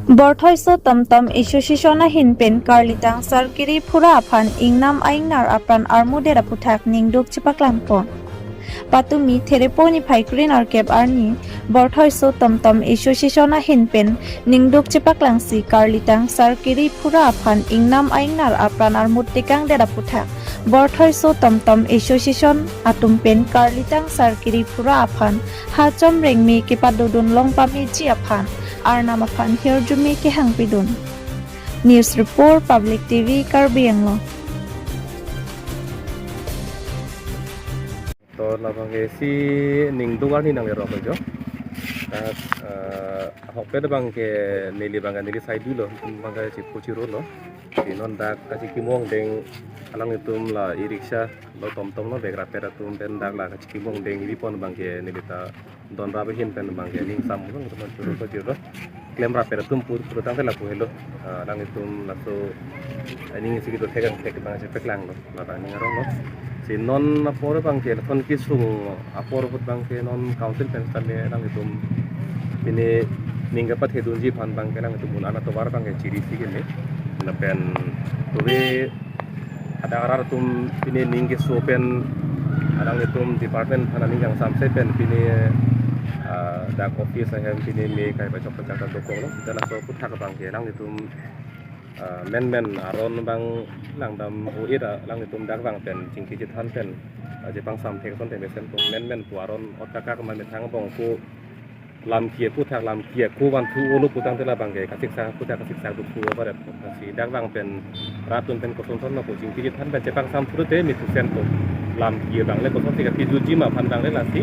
Borthoiso tamtam isusisona hinpen karlitang sarkiri phura phan ingnam aingnar apran armudera puthak ningduk chipaklampon. Patumi thereponi phaikrin arkep arni borthoiso tamtam isusisona hinpen ningduk chipaklangsi karlitang sarkiri phura phan ingnam aingnar apran armudtikang dera puthak. Borthoiso tamtam isusison atumpen karlitang sarkiri phura phan hachom rengmi kipadudun longpami chi aphan. Arnama Phan Hirjumi Kihang Pidun. News Report Public TV Karbianglo. To labang si ningdungan ni nang ero ko. At hokpe bang ke nili bang nili side lo bang ke chipuro lo. Sinon dak kasi kimong deng alang itum la i-rickshaw lo tom lo begra pera tum ben dak la kasi kimong deng lipon bang ke nili ta don rabe hin pen bang ke ning sam lo to churu ko jiro. Klem rapera tum pur tang la ko helo alang itum la so ning sigito tegang tek bang se peklang lo la bang ngarong lo. Si non aporo bang ke kon kisung aporo put bang ke non council pen tame lang itum ini ningga pat hedunji phan bang ke lang itum ana to war bang ke ciri sigin ne na pen tobe ada arar tum ini ningge so pen alang itum department phana ningang samse pen ini da kopi saya ini me kai ba chok chak do ko lo dala so put thak bang ke lang itum men aron bang lang dam uida lang itum dak bang pen jingki jithan pen je bang sam thek son te besen to men pu aron otka ka man thang bong ku lam kie pu thak lam kie ku wan thu ulu pu tang tela bang ke kasik sa pu thak kasik sa du ku ba ret si dak bang pen ratun pen ko son son na pu jingki jithan pen je bang sam pru te mi tu sen to lam kie bang le ko son ti ka pi du ji ma phan bang le la si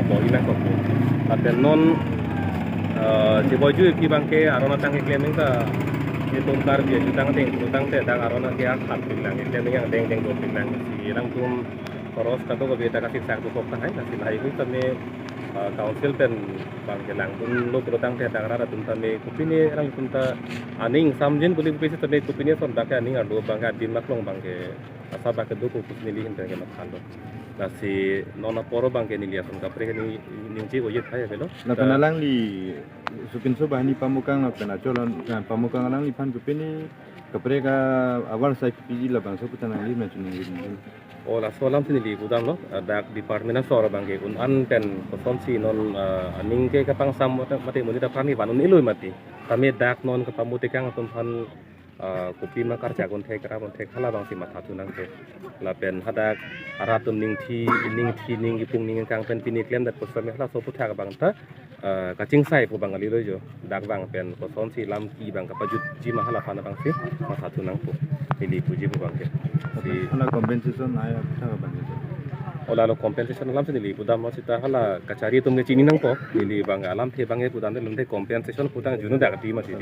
bo ina ko pu aten non je boju ki bang ke aron tang ke claiming ta itu kar dia jutang te dang arona ke akhat bilang itu yang deng do bilang si lang tum koros ka to ko beta kasih sak to kok hai nasi lai ku tame council pen bang ke lang tum lo jutang te dang rara tum tame kupini lang tum ta aning samjin kuli kupisi tame kupini son dak aning ado bang ka din maklong bang ke asa ba ke do ku kupini hin te ke makhando nasi nona poro bang ke ni lihat son kapre ke ni ningji ko yet hai belo na panalang li supin so bahani pamukang na penacolon na pamukang alang li pan kupini kapre ka awal sai piji la bang so putanang li macun ni oh la solam sini li budam lo dak department sor bang ke un an pen kosom si non aning ke kapang sam mati muni da pani banun ilui mati kami dak non ke pamuti kang tum pan kopi makar jagon te kara mon te khala bang si matha tunang ke la pen hadak aratum ning thi ipung ning kang pen pini klem dat posame khala so putha ka bang ta kacing sai pu bang ali lo jo dak bang pen kosom si lam ki bang ka pajut ji mahala phana bang si matha tunang pu pili puji pu bang ke si ala compensation aya tha bang ola lo compensation lam sini li budam mo sita hala kacari tum ne chini nang po li bang alam the bang e budam de lumte compensation putang junu da ti ma ti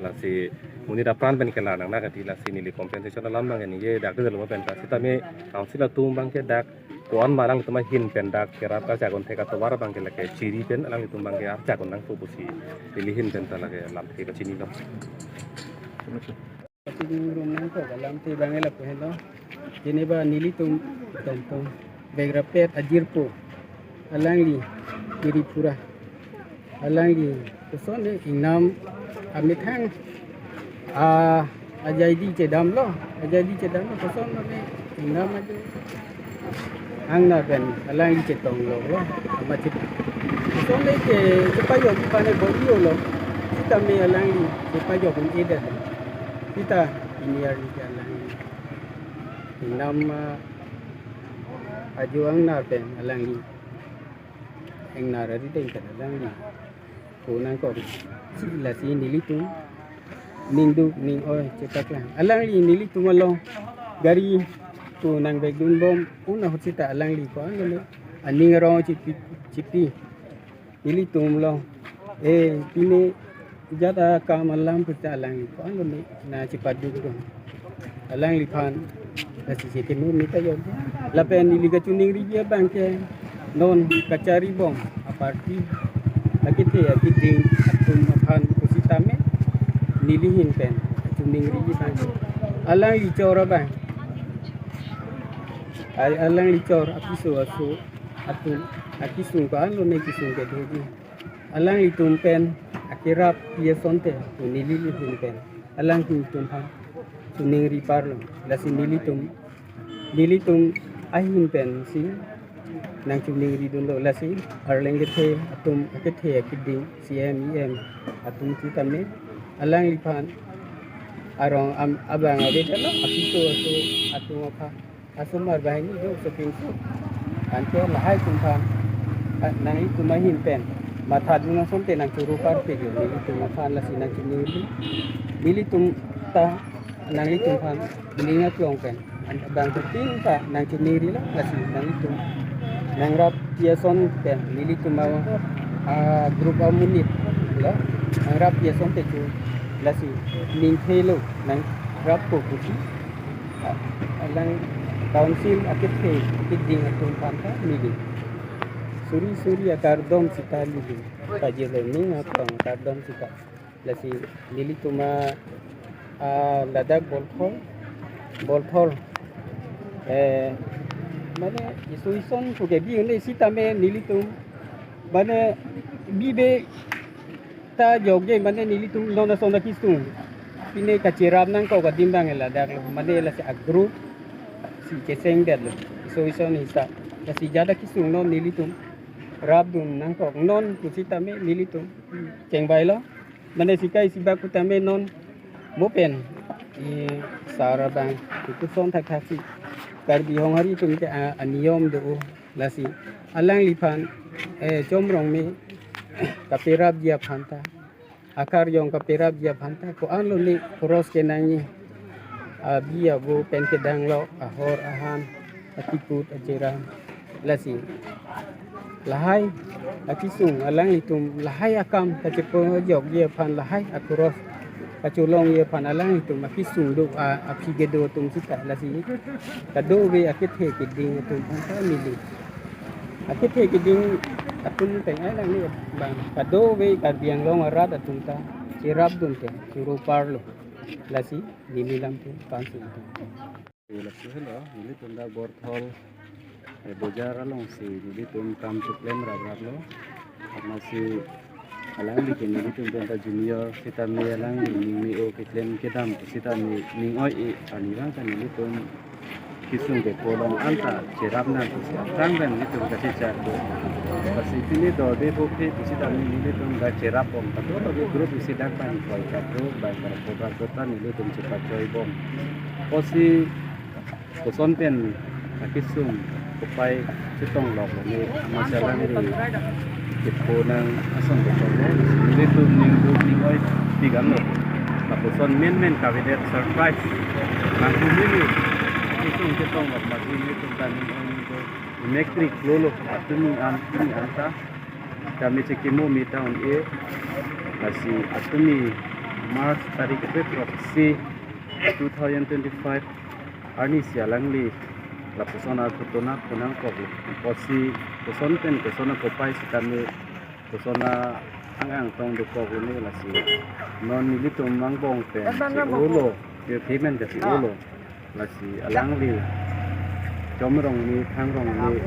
la si muni da pran ben kala nang na ka ti la sini li compensation lam bang ni ye dak de lo pen ta sita me council la tum bang ke dak kon marang tuma hin pen dak kera ka jagon the ka to war bang ke la ke chiri pen alang tum bang ke ar jagon nang pu busi li hin pen ta la ke lam the ka chini no Rumah ko kalam ti bangela po hello. Kini ba nilitum tantum begrapet ajirpo alangli kiripura alangli kusone ingnam amithang ajadi cedam lo kusone ne ingnam aju angna ben alangli cetong lo amachit kusone ke cepayo pane bodio lo kita me alangli cepayo pun ida kita ini ari jalan inam ajuang na pen alangi eng na rari deng kan alangi kunang ko sila si nilitu ningdu ning oi cetak lah alangi nilitu malo gari tu nang begdun bom una hotita alangi ko angale aning ro cipi nilitu malo pini jada kamalam pita alangi ko angale na cipadu ko alangi pan kasi si tinu nita yo lapen niliga cuning ribia bangke non kacari bom aparti akite akiting atum aphan kusitame nilihin pen cuning ribia bangke alang licor bang alang licor akisu asu atum akisung ko alo ne kisung ke doji alang itum pen kirap dia sonte tu nili hin pen alang hin tum phan tu ning ri parlo la si nili tum ahin pen si nang tu ning ri dun lo la si arleng ke the atum ke the kiding cmem atum ti tamme alang li phan arong abang ave dalo apito so atum apa asumar bahini do shopping so ante lahai tum phan nang itu mahin pen mata dunga sonte nang churu par pe ge ni tu phan la si nang nili tum ta nang li tum phan ninga pyong pen an bang tin ta nang niri la si nang itu nang rap dia son pen nili tum ma grup amunit la nang rap dia son te chu la si ning thelo nang rap ko ku alang council akit the kiding atum phan ta nili suri akar dom sita lili pajelo ning apang akar dom sita lasi lili tuma ladak bolthol mane isuison suge bi ne sita me nili tum mane bibe ta joge mane nili tum nona sona kisung pine kaciram nang ko kadimbang ladak mane lasi agru si keseng dat isuison hisa lasi jada kisung non nili tum rabdum nang kok non kusita me nilitum ceng bailo mane sikai sibaku tame non mopen i sarabang itu son tak taksi karbi hong hari tum ke aniyom de lasi alang lipan jomrong me kapirab dia phanta akar yong kapirab dia phanta ko anlo ni cross ke nangi abia go pen ke danglo ahor ahan atiput ajera lasi lahai akisung alang itum lahai akam kacepo jog ye phan lahai akuros kaculong ye phan alang itum akisung do apigedo tum sita lasi kado we akithe kiding tum phan mili akithe kiding atum teng ai lang ni bang kado we karbiang long arat atum ta sirap dum te suru parlo lasi nimilam tu pansu lasi hello ini tunda borthol bojar along si jadi tum kam suklem rab lo karena si alang di kini tum tenta junior kita mi alang mi o kiklem kedam kita mi oi ani bang kan ini tum kisung ke kolong anta cerap na si tang ben itu kasi cat do kasi ini do de bukti kita mi ini tum da cerap om tapi do grup isi dak pan koi katro bai para program totan ini tum cepat joy bom posi koson pen kisung kupai citong lok ni masalah ni kita nang asam betul ni tu minggu tinggal 3 no tapi son men kabinet surprise nang ini citong lok masih ni tu kan itu elektrik lolo atumi anta kami cekimu mita on masih atumi Mars tarik si 2025 ani sialang li la persona kutuna kunang ko posi person pen persona ko pai sitame persona angang tong do ko ni la si non nilito mangbong pen si ulo ke payment de si ulo la si alang li jomrong ni thangrong ni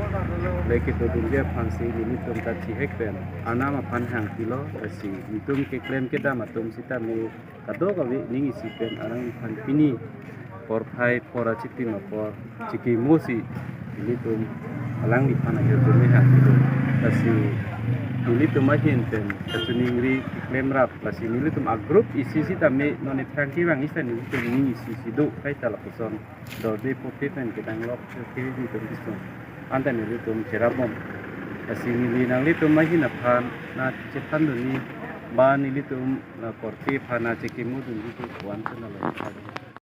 leke to dunge phansi nilito ta chi hek pen anama phan hang kilo la si nitum ke claim ke dama tum sitame kado ka wi ningi si pen arang phan pini por phai por achiti ma por chiki musi ini tum alang ni pana yo tum ha itu kasi ini tum mahin ten kasuningri claim rap kasi ini tum a group isi ta me non franki wang isa ni tum ni isi do kai tala person do de popepen ke dang lok ke ni tum isto anta ni tum cerabom kasi ni nang ni tum mahin aphan na chetan ni ba ni tum korti phana chiki mu dun ni tu wan sana la